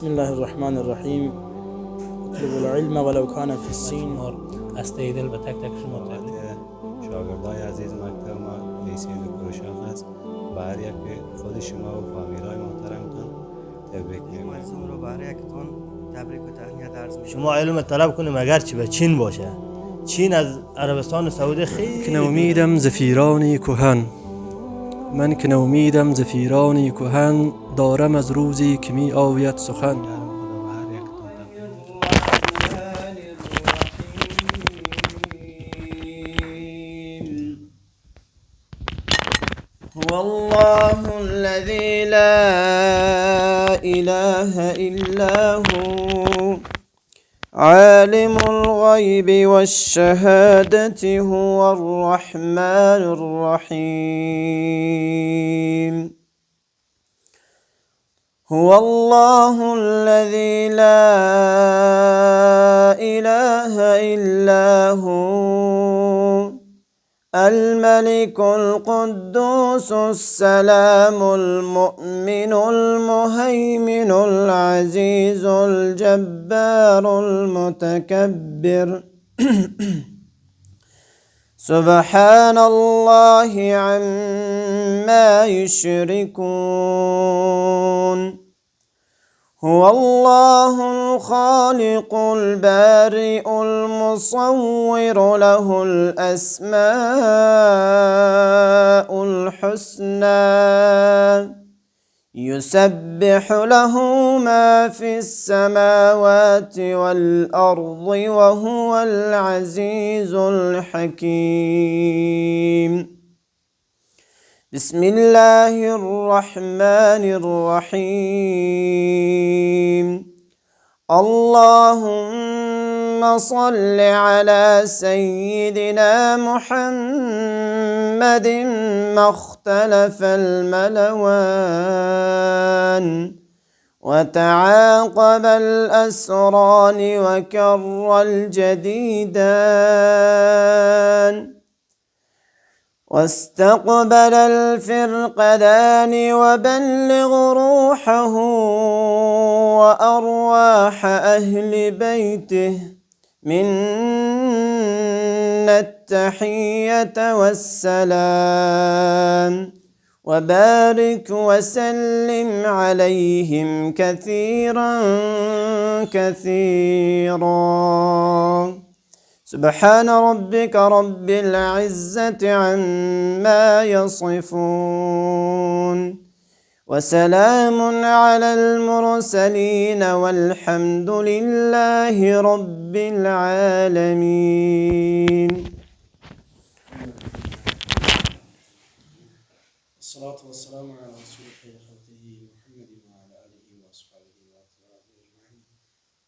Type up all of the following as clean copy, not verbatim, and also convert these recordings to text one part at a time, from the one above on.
بسم الله الرحمن الرحیم. اطلب العلم ولو كان في السین. از ته دل به تک تک شما تبریک شاگردای عزیز مکتب ما لیسه کروشان هست و هر یک خود شما و فامیلای محترمتان تبریک میگویم. مجزوم رو برای یکتون تبریک و تهنیت عرض می‌کنم. شما علم طلب کنیم اگر چی به چین باشه. چین از عربستان سعودی خیلی که امیدم زفیرانی کهن، من که امیدم زفیرانی کهن، دارم از روزی که می آید سخن. خدا به هر یکتان تبریک. هو الله الذي لا إله إلا هو عالم الغيب والشهادة هو الرحمن الرحيم. هو الله الذي لا إله إلا هو الملك القدوس السلام المؤمن المهيمن العزيز الجبار المتكبر سبحان الله عما يشركون. هو الله الخالق البارئ المصور له الأسماء الحسنى يسبح له ما في السماوات والأرض وهو العزيز الحكيم. بسم الله الرحمن الرحيم. اللهم صل على سيدنا محمد ما اختلف الملوان وتعاقب الأسران وكر الجديدان واستقبل الفرقدان وبلغ روحه وأرواح أهل بيته منا التحية والسلام وبارك وسلم عليهم كثيرا كثيرا. سبحان ربك رب العزة عما يصفون وسلام على المرسلين والحمد لله رب العالمين. الصلاة والسلام على رسول خير خلقه محمد وعلى آله وأصحابه وأتباعه أجمعين.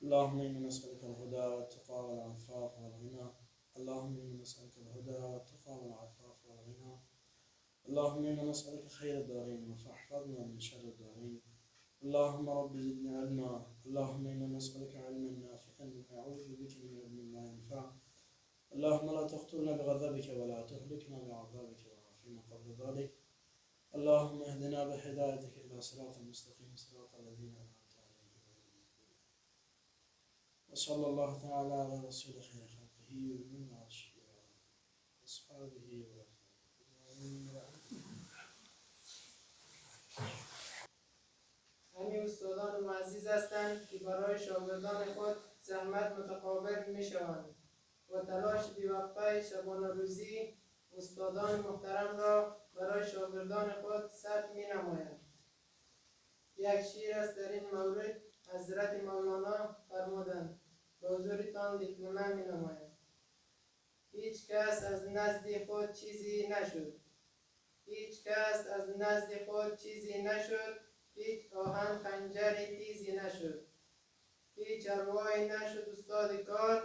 اللهم إنا نسألك الهدى والتقى والعفاف والغنى. اللهم إنا نسألك الهدى والتقى والعفاف والغنى. اللهم إنا نسألك خير الدارين فاحفظنا من شر الدارين. اللهم رب زدنا علما. اللهم إنا نسألك علما نافعا ونعوذ بك من علم لا ينفع. اللهم لا تقتلنا بغضبك ولا تهلكنا بعذابك وعافنا قبل ذلك. اللهم اهدنا بهدايتك إلى صراط مستقيم صراط الذين أنعمت عليهم غير المغضوب عليهم. وصلى الله تعالى على رسول خير خلقه ومن أصحابه همین استادان معزز هستند که برای شاگردان خود زحمت متقابل می شوند و تلاش بی‌وقفه شبانه روزی استادان محترم را برای شاگردان خود صرف می نمایند. یک شعر است در این مورد حضرت مولانا فرمودند به حضورتان دیکلمه می نمایم. هیچ کس از نزد خود چیزی نشد، هیچ کس از نزد خود چیزی نشد، هیچ آهن خنجری تیزی نشد، هیچ ارواحی نشد استاد کار،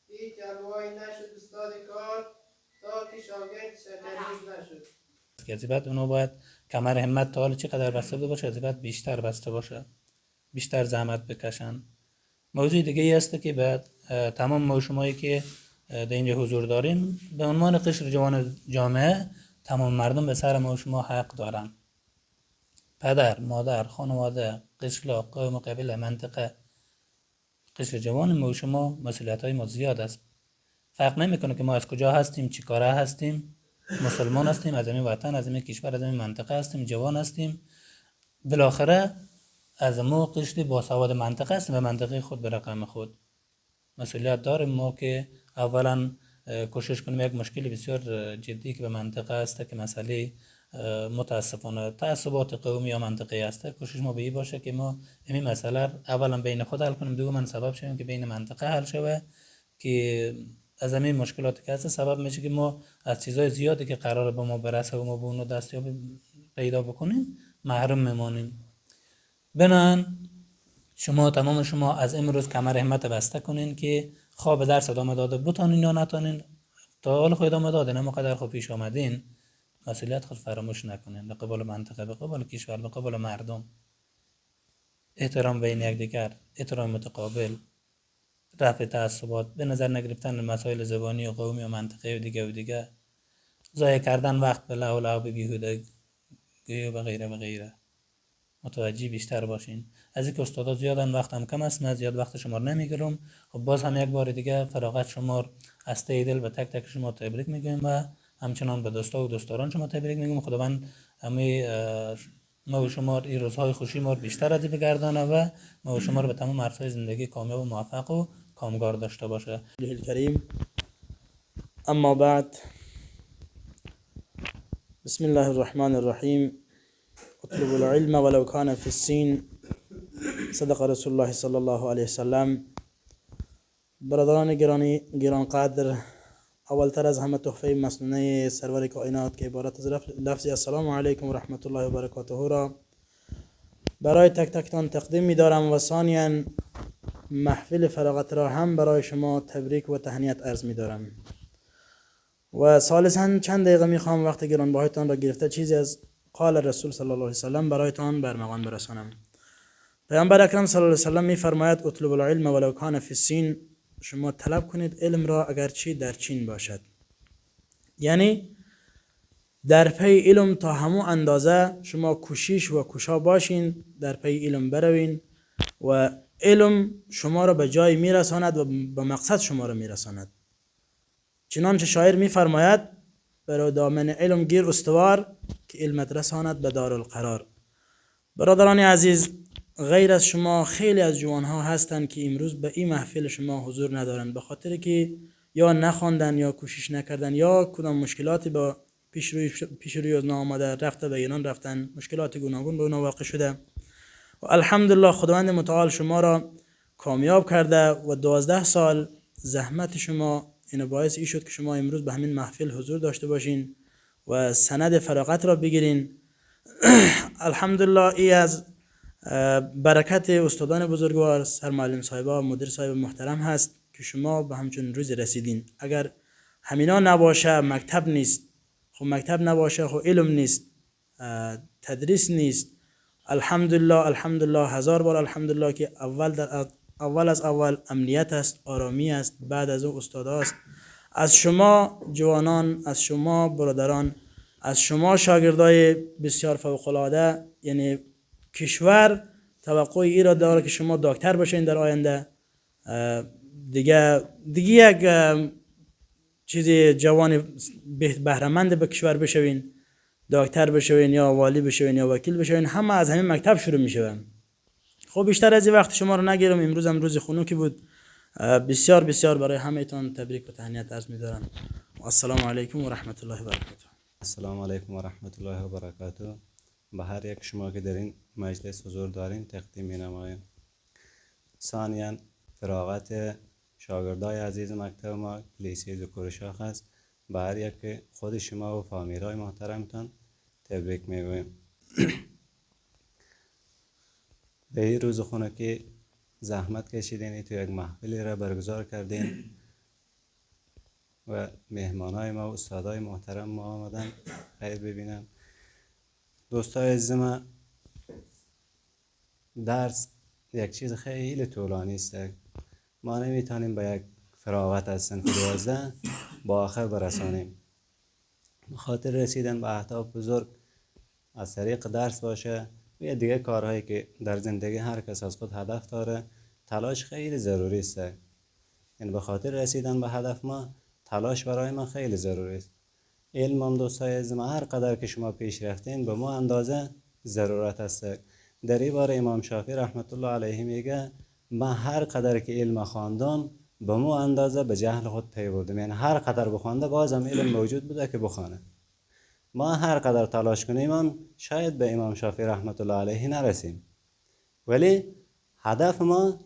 هیچ ارواحی نشد استاد کار تا که شاگرد شکریز نشد. از بعد اونو باید کمر همت تا حالا چقدر بسته باشه، از بعد بیشتر بسته باشه، بیشتر زحمت بکشن. موضوع دیگه ای هست که بعد تمام ما شمایی که در اینجا حضور داریم به عنوان قشر جوان جامعه تمام مردم به سر ما و شما حق دارن. پدر، مادر، خانواده، قشر قوم قبیله منطقه قشر جوان ما و شما مسئولیت های ما زیاد است. فرق نمیکنه که ما از کجا هستیم، چی کاره هستیم، مسلمان هستیم، از این وطن، از این کشور، از این منطقه هستیم، جوان هستیم، بالاخره از ما قشر باسواد منطقه هستیم و منطقه خود به رقم خود. مسئولیت داریم ما که اولا کوشش کنیم یک مشکل بسیار جدی که به منطقه است که مسئله متاسفانه تعصبات قومی یا منطقه است، کوشش ما به این باشه که ما این مسئله اولا بین خود حل کنیم، دوم سبب شویم که بین منطقه حل شوه، که از همین مشکلاتی که هست سبب میشه که ما از چیزای زیادی که قراره به ما برسه و ما به اونو دستیاب پیدا بکنیم محروم میمانیم. بنان تمام شما از امروز کمر همت بسته کنین که خواب درس ادامه داده بتانین یا نتانین، تا حال خود ادامه داده اما قدر خوب پیش آمدین، مسئولیت خود فراموش نکنین به قبال منطقه، به قبال کشور، به قبال مردم. احترام بین یکدیگر، احترام متقابل، رفع تعصبات، به نظر نگرفتن مسائل زبانی و قومی و منطقه و دیگه، ضایع کردن وقت به لهو لعب بیهودگی و غیره و غیره. متوجه بیشتر باشین. از اینکه استادا زیادن وقت هم کم است، من زیاد وقت شما رو نمیگیرم. خب باز هم یک بار دیگه فراغت شما از ته دل به تک تک شما تبریک میگم و همچنان به دوستا و دوستداران شما تبریک میگم. خداوند همه ما و شما این روزهای خوشی ما رو بیشتر از بگردانه و ما و شما رو به تمام عرصه‌های زندگی کامیاب و موفق و کامگار داشته باشه. الكريم أما بعد، بسم الله الرحمن الرحيم. اطلبوا العلم ولو كان في الصين. صدق رسول الله صلی الله علیه وسلم. برادران گران قدر، اولتر از همه تحفه مسنونه سرور کائنات که عبارت از لفظ السلام علیکم و رحمت الله و برکاته را برای تک تکتان تقدیم می دارم و ثانیاً محفل فراغت را هم برای شما تبریک و تهنیت عرض می دارم و ثالثاً چند دقیقه می خواهم وقت گرانبهایتان را گرفته چیزی از قال رسول صلی الله علیه وسلم برایتان برمغان برسانم. پیامبر اکرم صلی الله علیه وسلم می فرماید اطلب العلم ولو کان فی الصین، شما طلب کنید علم را اگرچه در چین باشد. یعنی در پی علم تا همون اندازه شما کوشش و کوشا باشین، در پی علم بروین و علم شما را به جای میرساند و به مقصد شما را میرساند. چنانچه شاعر میفرماید بر دامن علم گیر استوار که علمت رساند به دارالقرار. برادران عزیز، غیر از شما خیلی از جوانها هستند که امروز به این محفل شما حضور ندارند، به خاطر که یا نخواندن یا کوشش نکردن یا کدام مشکلاتی با پیش روی از ناآمده رفته به ایران رفتن، مشکلات گوناگون به اونا واقع شده و الحمدلله خداوند متعال شما را کامیاب کرده و 12 سال زحمت شما این باعث ای شد که شما امروز به همین محفل حضور داشته باشین و سند فراغت را بگیرین. الحمدلله ای از برکت استادان بزرگوار، سرمعلم صاحبا، مدیر صاحب محترم هست که شما به همچون روز رسیدین. اگر همینا نباشه مکتب نیست، خب مکتب نباشه خب علم نیست، تدریس نیست. الحمدلله هزار بار الحمدلله که اول از اول امنیت است، آرامی است، بعد از او استاداست. از شما جوانان، از شما برادران، از شما شاگردای بسیار فوق العاده، یعنی کشور توقع ای را داره که شما دکتر بشین در آینده، دیگه یک چیز جوان بهره‌مند به کشور بشوین، دکتر بشوین یا والی بشوین یا وکیل بشوین، همه از همین مکتب شروع میشه. خب بیشتر از این وقت شما رو نگیرم، امروز هم روز خنوکی بود. بسیار بسیار برای همه‌تان تبریک و تهنیت عرض می‌دارم. السلام علیکم و رحمت الله و برکاته. السلام علیکم و رحمت الله و برکاته. به هر یک شما که در این مجلس حضور دارین تقدیم می‌نمایم. ثانیاً فراغت شاگردای عزیز مکتب ما لیسه ذکرشاخ است. به هر یک خود شما و فامیلای محترمتان تبریک میگویم. به این روز خنکی زحمت کشیدین تو یک محفلی را برگزار کردین و مهمانای ما و استادای محترم ما آمدن خیر ببینن. دوستای عزیز ما، درس یک چیز خیلی طولانی است، ما نمیتونیم به یک فراغت از صنف 12 با آخر برسانیم. خاطر رسیدن به اهداف بزرگ از طریق درس باشه و یه دیگه کارهایی که در زندگی هر کس از خود هدف داره، تلاش خیلی ضروری است. یعنی به خاطر رسیدن به هدف ما تلاش برای ما خیلی ضروری است. علم هم دوستای عزیز ما، هر قدر که شما پیش رفتین به ما اندازه ضرورت است. در این باره امام شافعی رحمت الله علیه میگه من هر قدر که علم خواندم به مو اندازه به جهل خود پی بردم. یعنی هر قدر بخوانده بازم علم موجود بوده که بخوانه. ما هر قدر تلاش کنیم هم شاید به امام شافعی رحمت الله علیه نرسیم، ولی هدف ما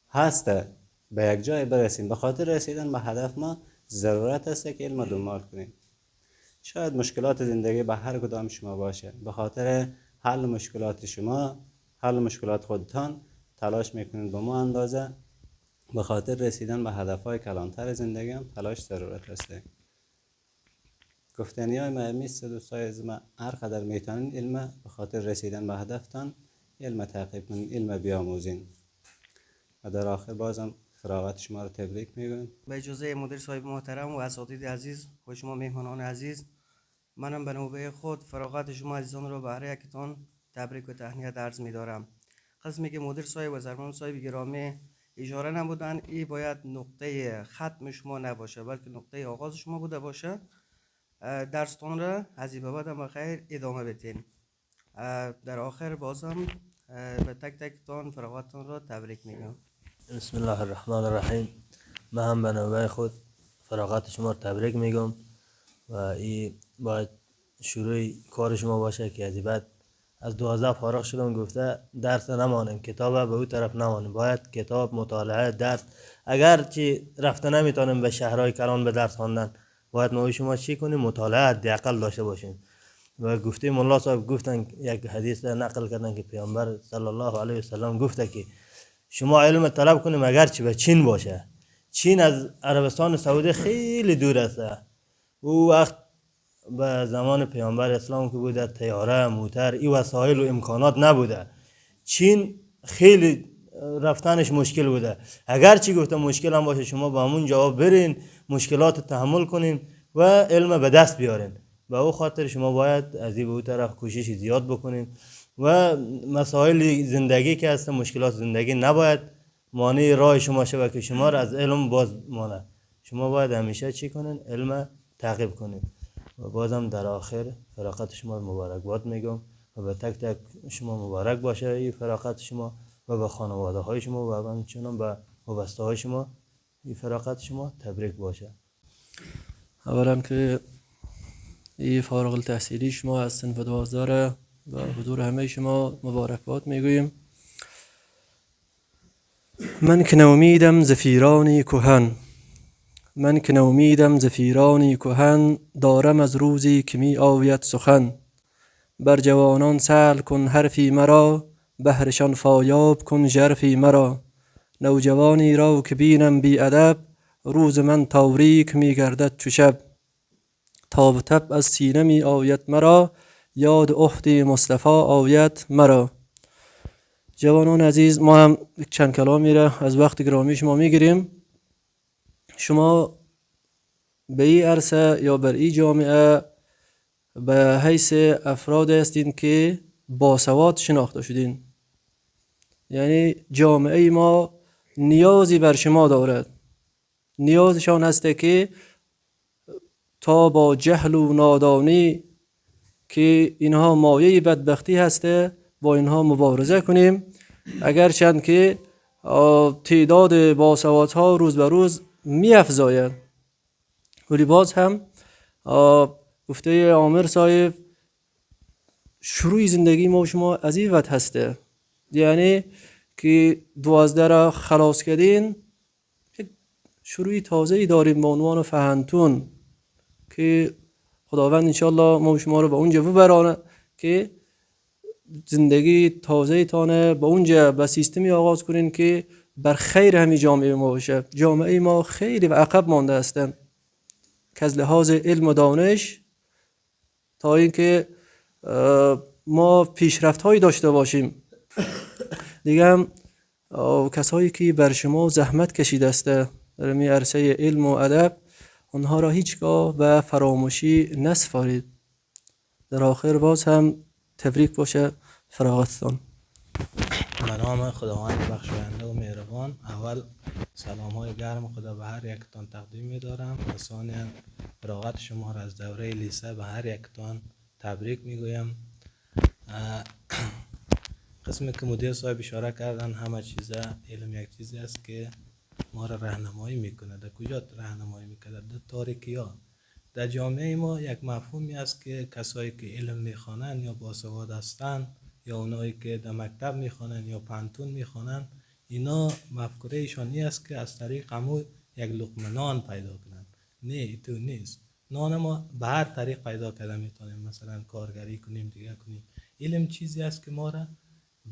هسته به یک جای برسیم. به خاطر رسیدن به هدف ما ضرورت است که علم دنبال کنیم. شاید مشکلات زندگی به هر کدام شما باشه، به خاطر حل مشکلات شما، حل مشکلات خودتان تلاش میکنید به ما اندازه. به خاطر رسیدن به هدفهای کلانتر زندگی هم تلاش ضرورت است. گفتنی های مهمی است دوستای عزیز ما، هر قدر میتونین علم به خاطر رسیدن به هدفتان علم تعقیب کنین، علم بیاموزین. و در آخر بازم فراغت شما رو تبریک میگم. به اجازه مدیر صاحب محترم و اساتید عزیز و شما مهمانان عزیز، منم به نوبه خود فراغت شما عزیزان را برای یکتان تبریک و تهنیت عرض می‌دارم. قسمی که مدیر صاحب و زرمان صاحب گرامی اشاره نمودن، این باید نقطه ختم شما نباشه بلکه نقطه آغاز شما بوده باشه. درستان را از این به بعد هم بخیر ادامه بدین. در آخر بازم به تک تکتان فراغتتان را تبریک میگم. بسم الله الرحمن الرحیم. من هم به نوبه خود فراغت شما رو تبریک میگم و این باید شروع کار شما باشه که از این بعد از 12 فارغ شدم گفته درس نمانیم، کتاب به اون طرف نمانیم، باید کتاب، مطالعه، درس. اگر چی رفته نمیتونیم به شهرهای کلان به درس خواندن، باید ما شما چی کنیم؟ مطالعه حداقل داشته باشیم. و گفته مولا صاحب گفتن، یک حدیث نقل کردن که پیامبر صلی الله علیه و سلم گفته که شما علم طلب کنیم اگر چی به چین باشه. چین از عربستان سعودی خیلی دور است. او وقت به زمان پیامبر اسلام که بوده طیاره، موتر، این وسایل و امکانات نبوده. چین خیلی رفتنش مشکل بوده. اگر چی گفته مشکل هم باشه شما با همون جواب برین، مشکلات تحمل کنین و علم به دست بیارین. به او خاطر شما باید از این به اون طرف کوشش زیاد بکنین و مسائل زندگی که هست، مشکلات زندگی نباید مانع راه شما شوه که شما را از علم باز مانه. شما باید همیشه چی کنین؟ علم تعقیب کنین. و بازم در آخر فراغت شما مبارکباد میگم و به تک تک شما مبارک باشه این فراغت شما و به خانواده های شما و همچنان به وابسته های شما این فراغت شما تبریک باشه. اولا که این فارغ التحصیلی شما از صنف 12 و حضور همه شما مبارکباد میگوییم. من که نومیدم زفیرانی کهن، من که نومیدم زفیرانی کهن، دارم از روزی که می آید سخن. بر جوانان سهل کن حرفی مرا، بهرشان فایاب کن ژرفی مرا. نوجوانی را که بینم بی ادب، روز من تاریک می گردد چو شب. تاب و تب از سینه می آید مرا، یاد عهد مصطفی آید مرا. جوانان عزیز، ما هم چند کلامی را از وقت گرامی شما میگیریم. شما به این عرصه یا بر این جامعه به حیث افراد هستین که باسواد شناخته شدین. یعنی جامعه ما نیازی بر شما دارد. نیازشان هسته که تا با جهل و نادانی که اینها مایه بدبختی هسته با اینها مبارزه کنیم. اگرچند که تعداد باسوادها روز به روز می افزاید، ولی باز هم گفته عامر صاحب شروع زندگی ما شما از این وقت هسته. یعنی که 12 را خلاص کردین، شروعی تازه‌ای داریم به عنوان فهنتون که خداوند انشالله ما شما رو به اونجا ببرانه که زندگی تازه تانه به اونجا به سیستمی آغاز کنین که بر خیر همین جامعه ما باشه. جامعه ما خیلی و عقب مانده هستند که از لحاظ علم و دانش تا اینکه ما پیشرفت هایی داشته باشیم. دیگه هم کسایی که بر شما زحمت کشیده است در می عرصه علم و ادب، آنها را هیچگاه به فراموشی نسپارید. در آخر باز هم تبریک باشه فراغتتان. به نام خداوند بخشاینده و مهربان. اول سلام های گرم خدا به هر یکتان تقدیم می‌دارم و ثانیاً فراغت شما را از دوره لیسه به هر یکتان تبریک میگویم. قسمی که مدیر صاحب اشاره کردن، همه چیزه علم یک چیزی است که ما را راهنمایی میکنه. در کجا راهنمایی میکنه؟ در تاریکی ها. در جامعه ما یک مفهومی است که کسایی که علم میخوانند یا باسواد هستند یا اونایی که در مکتب میخوانند یا پانتون میخوانند، اینا مفکوره ایشان است که از طریق امو یک لقمه نان پیدا کنند. نه، تو نیست. نان ما به هر طریق پیدا کرده میتونیم، مثلا کارگری کنیم، دیگه کنیم. علم چیزی است که ما را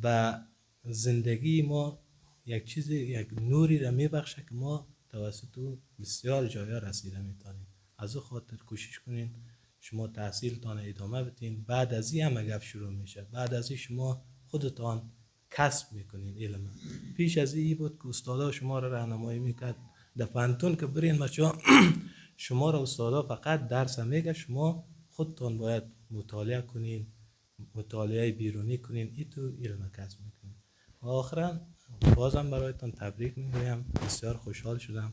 و زندگی ما یک نوری را میبخشه که ما توسط بسیار جایا رسیده میتونیم. از او خاطر کوشش کنین شما تحصیلتان ادامه بدین. بعد از این همه گپ شروع میشه. بعد از این شما خودتان کسب میکنین علم. پیش از این بود که استادا شما را راهنمایی میکرد. در پانتون که برین بچه‌ها شما را استادا فقط درس میگه، شما خودتان باید مطالعه کنین، مطالعه بیرونی کنین، این تو علم کسب میکنین. آخرا بازم برایتان تبریک میگویم. بسیار خوشحال شدم.